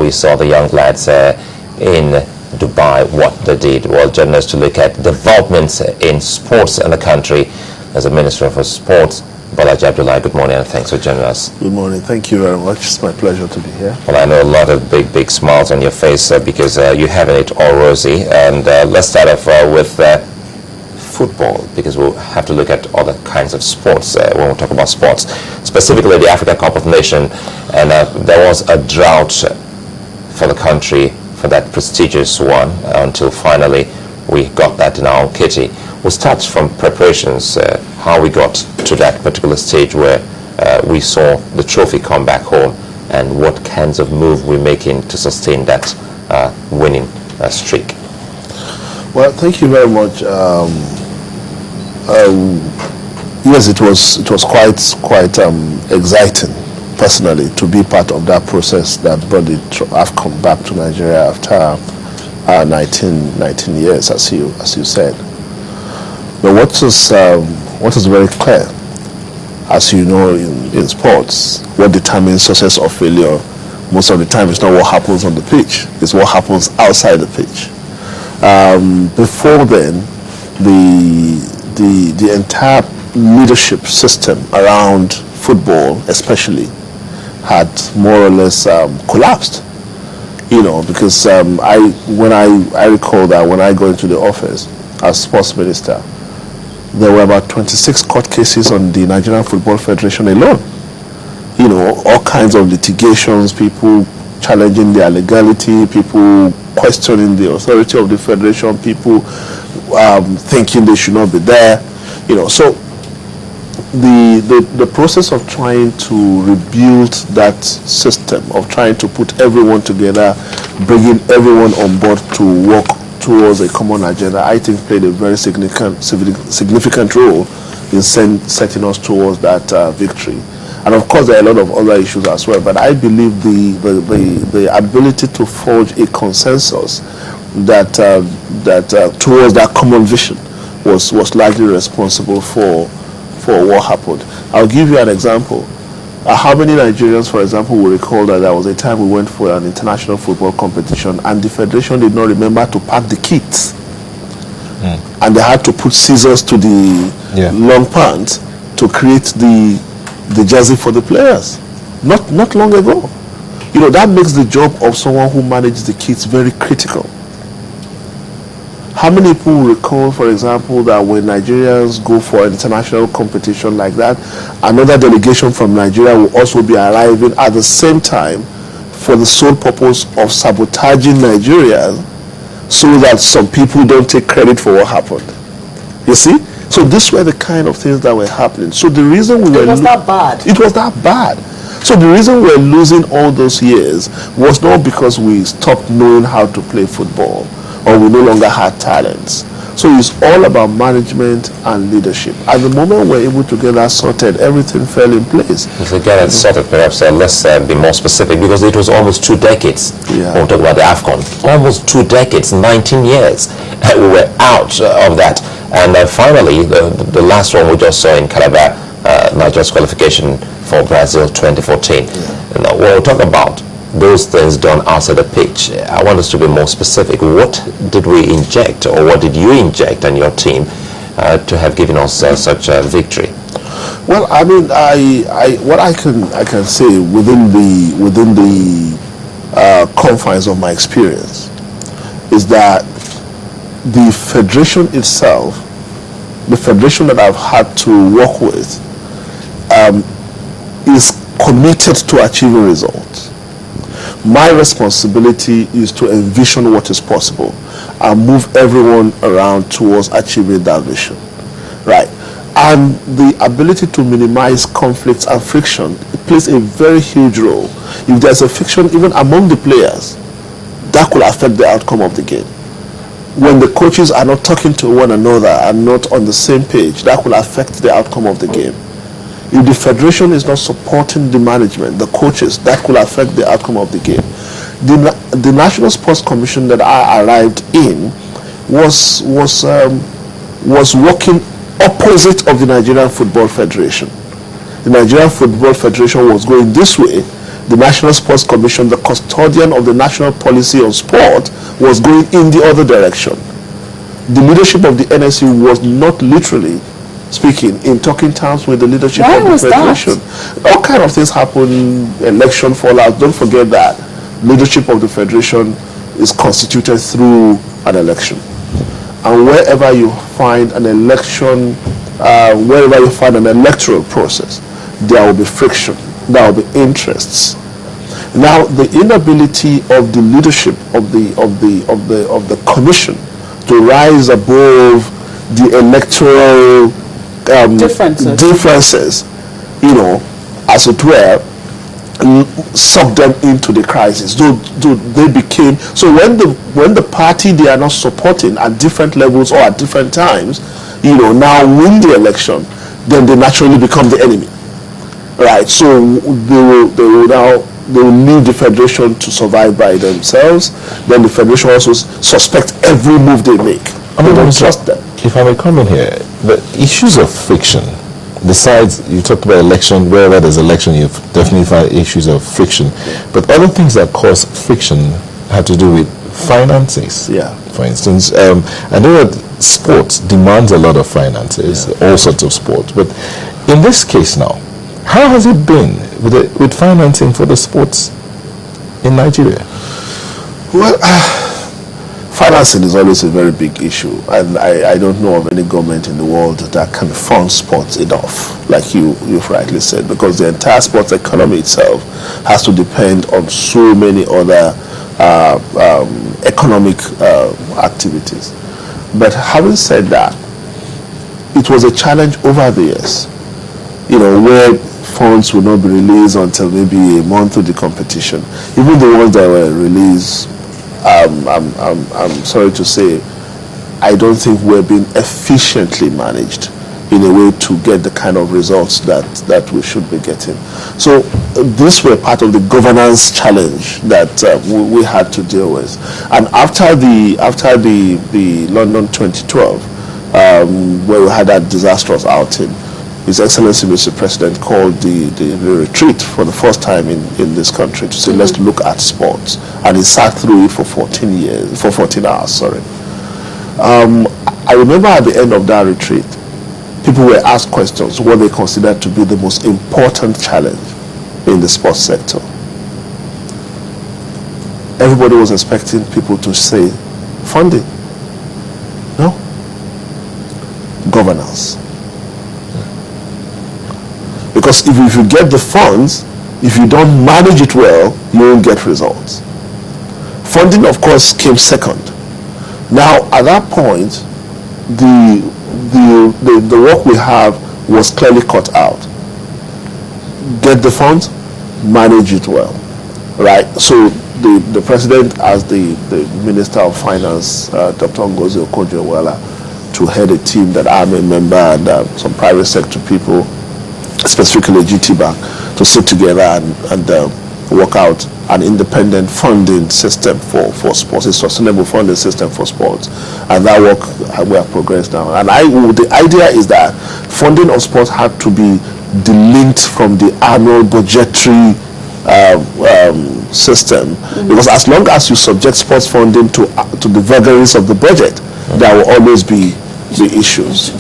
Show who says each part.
Speaker 1: we saw the young lads in Dubai, what they did. Well, joining us to look at developments in sports in the country as a Minister for Sports, Abdullahi. Good morning and thanks for joining us.
Speaker 2: Good morning. Thank you very much. It's my pleasure to be here.
Speaker 1: Well, I know a lot of big smiles on your face because you're having it all rosy. And let's start off with football, because we'll have to look at other kinds of sports when we talk about sports, specifically the Africa Cup of Nations. And there was a drought for the country for that prestigious one until finally we got that in our kitty. We'll start from preparations, how we got to that particular stage where we saw the trophy come back home, and what kinds of move we're making to sustain that winning streak.
Speaker 2: Well, thank you very much. Yes, it was quite exciting personally to be part of that process that brought the AFCON back to Nigeria after 19 years, as you said. But what is very clear, as you know, in sports, what determines success or failure most of the time is not what happens on the pitch, it's what happens outside the pitch. Before then, the entire leadership system around football especially had more or less collapsed, because I recall that when I got into the office as sports minister, there were about 26 court cases on the Nigerian Football Federation alone. All kinds of litigations, people challenging their legality, people questioning the authority of the federation, people thinking they should not be there. So the process of trying to rebuild that system, of trying to put everyone together, bringing everyone on board to work towards a common agenda, I think played a very significant role in setting us towards that victory. And of course, there are a lot of other issues as well. But I believe the ability to forge a consensus that towards that common vision was largely responsible for what happened. I'll give you an example. How many Nigerians, for example, will recall that there was a time we went for an international football competition and the federation did not remember to pack the kits, and they had to put scissors to the long pants to create the jersey for the players. Not long ago. That makes the job of someone who manages the kits very critical. How many people will recall, for example, that when Nigerians go for an international competition like that, another delegation from Nigeria will also be arriving at the same time for the sole purpose of sabotaging Nigeria so that some people don't take credit for what happened. You see? So these were the kind of things that were happening. So the reason
Speaker 3: it was that bad.
Speaker 2: It was that bad. So the reason we're losing all those years was not because we stopped knowing how to play football or we no longer had talents. So it's all about management and leadership. At the moment we're able to get that sorted, everything fell in place.
Speaker 1: To get it sorted, perhaps let's be more specific, because it was almost 2 decades.
Speaker 2: Yeah.
Speaker 1: When we talk about the AFCON, almost 2 decades, 19 years, we were out of that. And finally, the last one we just saw in Calabar, Nigeria's qualification for Brazil 2014. Yeah. Now, when we talk about those things done outside the pitch, I want us to be more specific. What did we inject, or what did you inject and your team to have given us such a victory?
Speaker 2: Well, I mean, what I can say within the confines of my experience is that the federation itself, the federation that I've had to work with, is committed to achieving results. My responsibility is to envision what is possible and move everyone around towards achieving that vision, right? And the ability to minimize conflicts and friction, it plays a very huge role. If there's a friction even among the players, that could affect the outcome of the game. When the coaches are not talking to one another and not on the same page, that will affect the outcome of the game. If the federation is not supporting the management, the coaches, that could affect the outcome of the game. The National Sports Commission that I arrived in was working opposite of the Nigerian Football Federation. The Nigerian Football Federation was going this way, the National Sports Commission, the custodian of the national policy on sport, was going in the other direction. The leadership of the NSC was not literally speaking in talking terms with the leadership of the federation. All kind of things happen, election fallout. Don't forget that leadership of the federation is constituted through an election. And wherever you find an election, wherever you find an electoral process, there will be friction, there will be interests. Now, the inability of the leadership of the commission to rise above the electoral differences, you know, as it were, sucked them into the crisis. They became, so when the party they are not supporting at different levels or at different times, you know, now win the election, then they naturally become the enemy, right? So they will leave the federation to survive by themselves. Then the federation also suspect every move they make. They don't trust them.
Speaker 3: If I may come in here, the issues of friction, besides, you talked about election, wherever there's election, you've definitely found issues of friction. But other things that cause friction have to do with finances.
Speaker 2: Yeah.
Speaker 3: For instance, I know that sports demands a lot of finances, all sorts of sports. But in this case now, how has it been with financing for the sports in Nigeria?
Speaker 2: Well, financing is always a very big issue, and I don't know of any government in the world that can fund sports enough, like you've rightly said, because the entire sports economy itself has to depend on so many other economic activities. But having said that, it was a challenge over the years, you know, where funds will not be released until maybe a month of the competition. Even the ones that were released, I'm sorry to say, I don't think we're being efficiently managed in a way to get the kind of results that we should be getting. So these were part of the governance challenge that we had to deal with. And after the London 2012, where we had that disastrous outing, His Excellency Mr. President called the retreat for the first time in this country to say, let's look at sports. And he sat through it for 14 hours. I remember at the end of that retreat, people were asked questions, what they considered to be the most important challenge in the sports sector. Everybody was expecting people to say, funding. No. Governance. Because if you get the funds, if you don't manage it well, you won't get results. Funding, of course, came second. Now, at that point, the work we have was clearly cut out. Get the funds, manage it well, right? So the president, as the Minister of Finance, Dr. Ngozi Okonjo-Iweala, to head a team that I'm a member and some private sector people, specifically GT Bank, to sit together and work out an independent funding system for sports, a sustainable funding system for sports. And that work, we have progressed now. And the idea is that funding of sports had to be delinked from the annual budgetary system. Because as long as you subject sports funding to the vagaries of the budget, there will always be the issues.